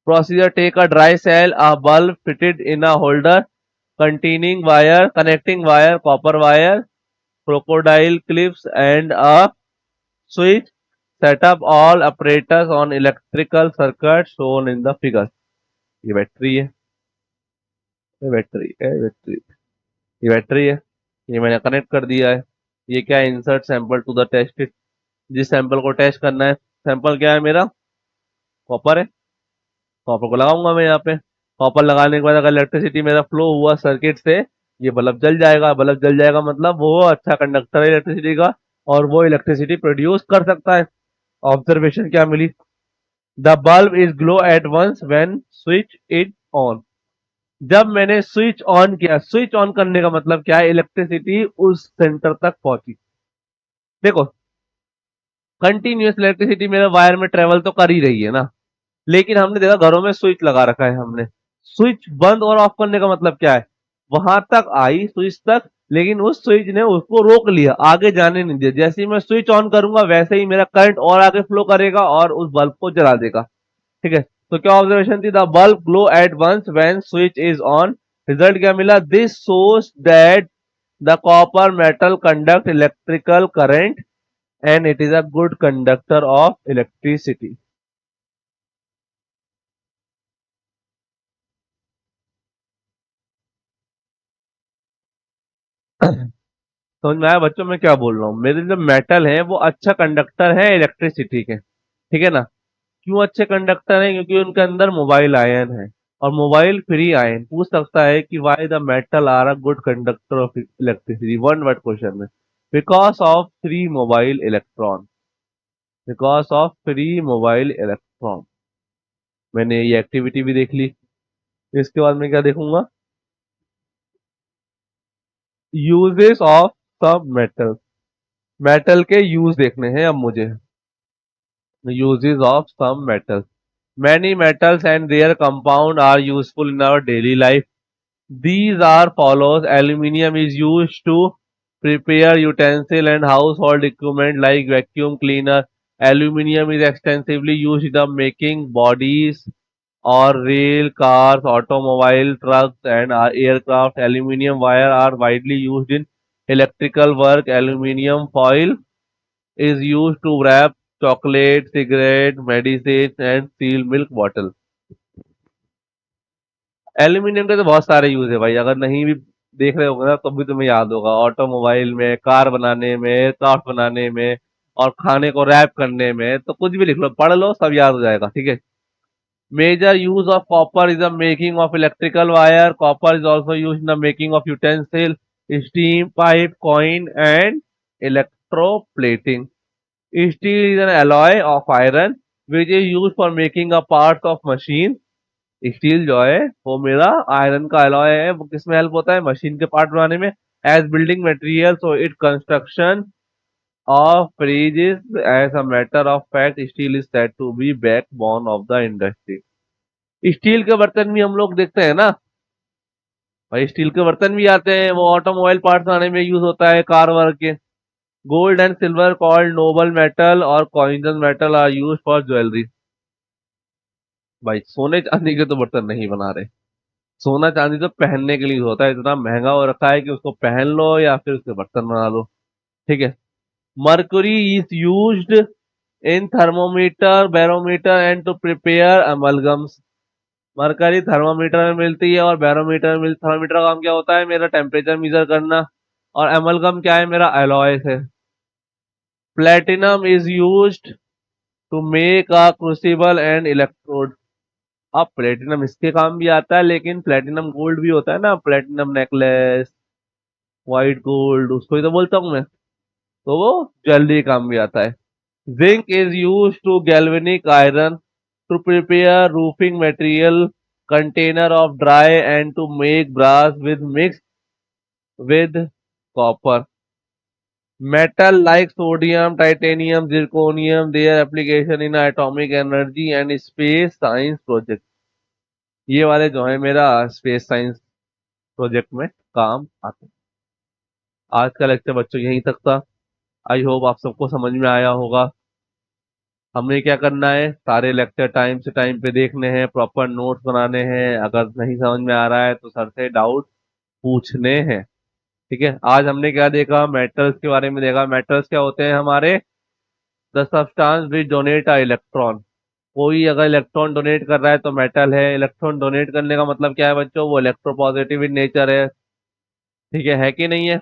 Procedure: take a dry cell, a bulb fitted in a holder containing wire, connecting wire, copper wire, crocodile clips, and a switch. Set up all apparatus on electrical circuit shown in the figure. ये battery है, ये battery है, battery, ये battery है, ये मैंने connect कर दिया है। ये क्या है, insert sample to the test. जिस सैंपल को टेस्ट करना है, सैंपल क्या है मेरा, कॉपर है, कॉपर को लगाऊंगा मैं यहाँ पे। कॉपर लगाने के बाद अगर इलेक्ट्रिसिटी मेरा फ्लो हुआ सर्किट से, ये बल्ब जल जाएगा। बल्ब जल जाएगा मतलब वो अच्छा कंडक्टर है इलेक्ट्रिसिटी का, और वो इलेक्ट्रिसिटी प्रोड्यूस कर सकता है। ऑब्जर्वेशन क्या मिली, the bulb is glow at once when switch it on. जब मैंने स्विच ऑन किया, स्विच ऑन करने का मतलब क्या है, इलेक्ट्रिसिटी उस सेंटर तक पहुंची। देखो, कंटिन्यूस इलेक्ट्रिसिटी मेरे वायर में ट्रेवल तो कर ही रही है ना, लेकिन हमने देखा घरों में स्विच लगा रखा है हमने। स्विच बंद और ऑफ करने का मतलब क्या है, वहां तक आई स्विच तक, लेकिन उस स्विच ने उसको रोक लिया, आगे जाने नहीं दिया। जैसे ही मैं स्विच ऑन करूंगा वैसे ही मेरा करंट और आगे फ्लो करेगा और उस बल्ब को जला देगा। ठीक है। तो क्या ऑब्जर्वेशन थी, the bulb glow at once when switch is on. Result क्या मिला, this shows that the copper metal conduct electrical current and it is a good conductor of electricity. समझ में आया बच्चों मैं क्या बोल रहा हूँ, मेरे जो मेटल है वो अच्छा कंडक्टर है इलेक्ट्रिसिटी के। ठीक है ना। क्यों अच्छे कंडक्टर हैं, क्योंकि उनके अंदर मोबाइल आयन है, और मोबाइल फ्री आयन। पूछ सकता है कि why the metal are a good conductor of electricity, one word question में। Because of free mobile electron, because of free mobile electron. मैंने ये एक्टिविटी भी देख ली। इसके बाद मैं क्या देखूंगा, यूजेस ऑफ सब मेटल। मेटल के यूज देखने हैं अब मुझे। Uses of some metals. Many metals and their compound are useful in our daily life. These are follows. Aluminium is used to prepare utensil and household equipment like vacuum cleaner. Aluminium is extensively used in the making bodies or rail cars, automobile, trucks, and aircraft. Aluminium wire are widely used in electrical work. Aluminium foil is used to wrap chocolate, cigarette, medicine and seal milk bottle. Aluminium के तो बहुत सारे use है भाई, अगर नहीं भी देख रहे होगे ना तब भी तुम्हें याद होगा। ऑटोमोबाइल में, कार बनाने में, एयरक्राफ्ट बनाने में, और खाने को रैप करने में, तो कुछ भी लिख लो, पढ़ लो, सब याद हो जाएगा। ठीक है। Major use of copper is the making of electrical wire. Copper is also use in the making of utensil, steam pipe, coin and electroplating. Steel is an alloy of iron which is used for making a parts of machine. Steel जो है वो मेरा iron का alloy है, वो किसमें help होता है, मशीन के पार्ट बनाने में। As building material, so it construction of bridges. As a matter of fact, steel is said to be backbone of the industry. Steel के बर्तन भी हम लोग देखते हैं ना भाई, स्टील के बर्तन भी आते हैं, वो ऑटोमोबाइल पार्ट्स बनाने में यूज होता है, कार वर्क के। Gold and silver called noble metal और coins metal are use for jewellery. भाई सोने चांदी के तो बर्तन नहीं बना रहे, सोना चांदी तो पहनने के लिए होता है, इतना महंगा हो रखा है कि उसको पहन लो या फिर उसके बर्तन बना लो। ठीक है। Mercury is used in thermometer, barometer and to prepare amalgams. Mercury thermometer में मिलती है और बैरोमीटर में मिलती। थर्मामीटर का काम क्या होता है? मेरा टेम्परेचर मेजर करना। और एमलगम क्या है? मेरा एलॉय है। Platinum is used to make a crucible and electrode. अब प्लेटिनम इसके काम भी आता है, लेकिन प्लेटिनम गोल्ड भी होता है ना, प्लेटिनम नेकलेस, व्हाइट गोल्ड, उसको ही तो बोलता हूँ मैं। तो वो ज्वेलरी काम भी आता है। Zinc is use to galvanic iron to prepare roofing material container of dry and to make brass with mix with copper. Metal like sodium, titanium, zirconium, their application in atomic energy and space science project. ये वाले जो है मेरा space science project में काम आते हैं। आज का लेक्चर बच्चों यहीं तक था। आई होप आप सबको समझ में आया होगा। हमें क्या करना है? सारे लेक्चर टाइम से टाइम पे देखने हैं, प्रॉपर नोट्स बनाने हैं, अगर नहीं समझ में आ रहा है तो सर से डाउट पूछने हैं। ठीक है। आज हमने क्या देखा? मेटल्स के बारे में देखा। मेटल्स क्या होते हैं हमारे? The substance which donate a electron. कोई अगर इलेक्ट्रॉन डोनेट कर रहा है तो मेटल है। इलेक्ट्रॉन डोनेट करने का मतलब क्या है बच्चों? वो इलेक्ट्रोपॉजिटिव इन नेचर है। ठीक है कि नहीं है?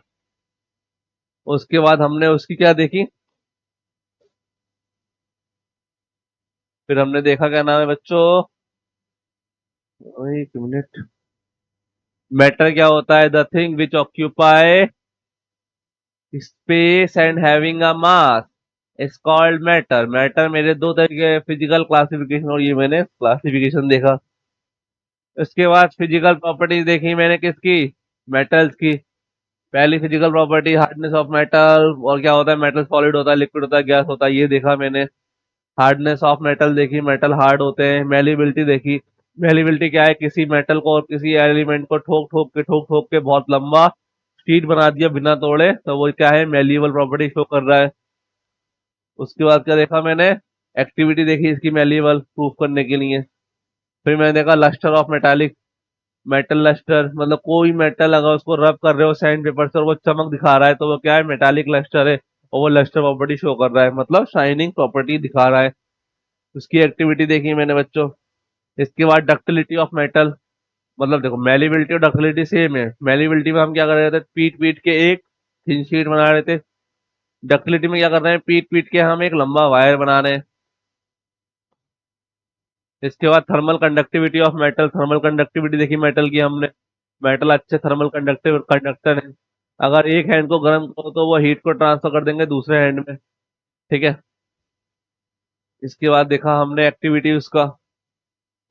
उसके बाद हमने उसकी क्या देखी? फिर हमने देखा, क्या नाम है बच्चों? एक मिनट। मैटर क्या होता है? The thing which occupy space and having a mass is called matter. Matter मेरे दो तरीके फिजिकल क्लासिफिकेशन, और ये मैंने क्लासिफिकेशन देखा। उसके बाद फिजिकल प्रॉपर्टीज देखी मैंने किसकी? मेटल्स की। पहली physical property hardness of metal, और क्या होता है? मेटल सॉलिड होता है, लिक्विड होता है, गैस होता है, ये देखा मैंने। हार्डनेस ऑफ मेटल देखी, मेटल हार्ड होते हैं। मेलिबिलिटी देखी। मेलिबिलिटी क्या है? किसी मेटल को और किसी एलिमेंट को ठोक ठोक के बहुत लंबा शीट बना दिया बिना तोड़े, तो वो क्या है? मेल्यूबल प्रॉपर्टी शो कर रहा है। उसके बाद क्या देखा मैंने? एक्टिविटी देखी इसकी मेल्यूबल प्रूफ करने के लिए। फिर मैंने देखा lustre of metallic. Metal lustre मतलब कोई मेटल अगर उसको रब कर रहे हो सैंड पेपर से और वो चमक दिखा रहा है तो वो क्या है? मेटालिक लस्टर है। और वो लस्टर प्रॉपर्टी शो कर रहा है, मतलब शाइनिंग प्रॉपर्टी दिखा रहा है। उसकी एक्टिविटी देखी मैंने बच्चों। इसके बाद डक्टिलिटी ऑफ मेटल। मतलब देखो, मेलिबिलिटी और डक्टिलिटी सेम है। मेलिबिलिटी में हम क्या कर रहे थे? पीट पीट के एक थिन शीट बना रहे थे। डक्टिलिटी में क्या कर रहे हैं? पीट पीट के हम एक लंबा वायर बना रहे हैं। इसके बाद thermal conductivity of metal. Thermal conductivity देखी मेटल की हमने। मेटल अच्छे थर्मल कंडक्टिव कंडक्टर है। अगर एक हैंड को गर्म करो तो वो हीट को ट्रांसफर कर देंगे दूसरे हैंड में। ठीक है। इसके बाद देखा हमने एक्टिविटी उसका।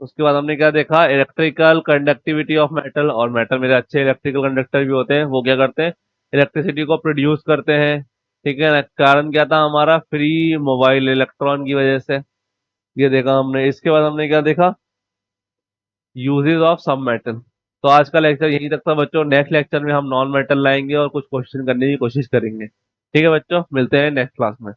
उसके बाद हमने क्या देखा? Electrical conductivity of metal. और मेटल मेरे अच्छे इलेक्ट्रिकल कंडक्टर भी होते हैं। वो क्या करते हैं? इलेक्ट्रिसिटी को प्रोड्यूस करते हैं। ठीक है ना? कारण क्या था हमारा? फ्री मोबाइल इलेक्ट्रॉन की वजह से। ये देखा हमने। इसके बाद हमने क्या देखा? यूजेस ऑफ सब मेटल। तो आज का लेक्चर यहीं तक था बच्चों। नेक्स्ट लेक्चर में हम नॉन मेटल लाएंगे और कुछ क्वेश्चन करने की कोशिश करेंगे। ठीक है बच्चों, मिलते हैं नेक्स्ट क्लास में।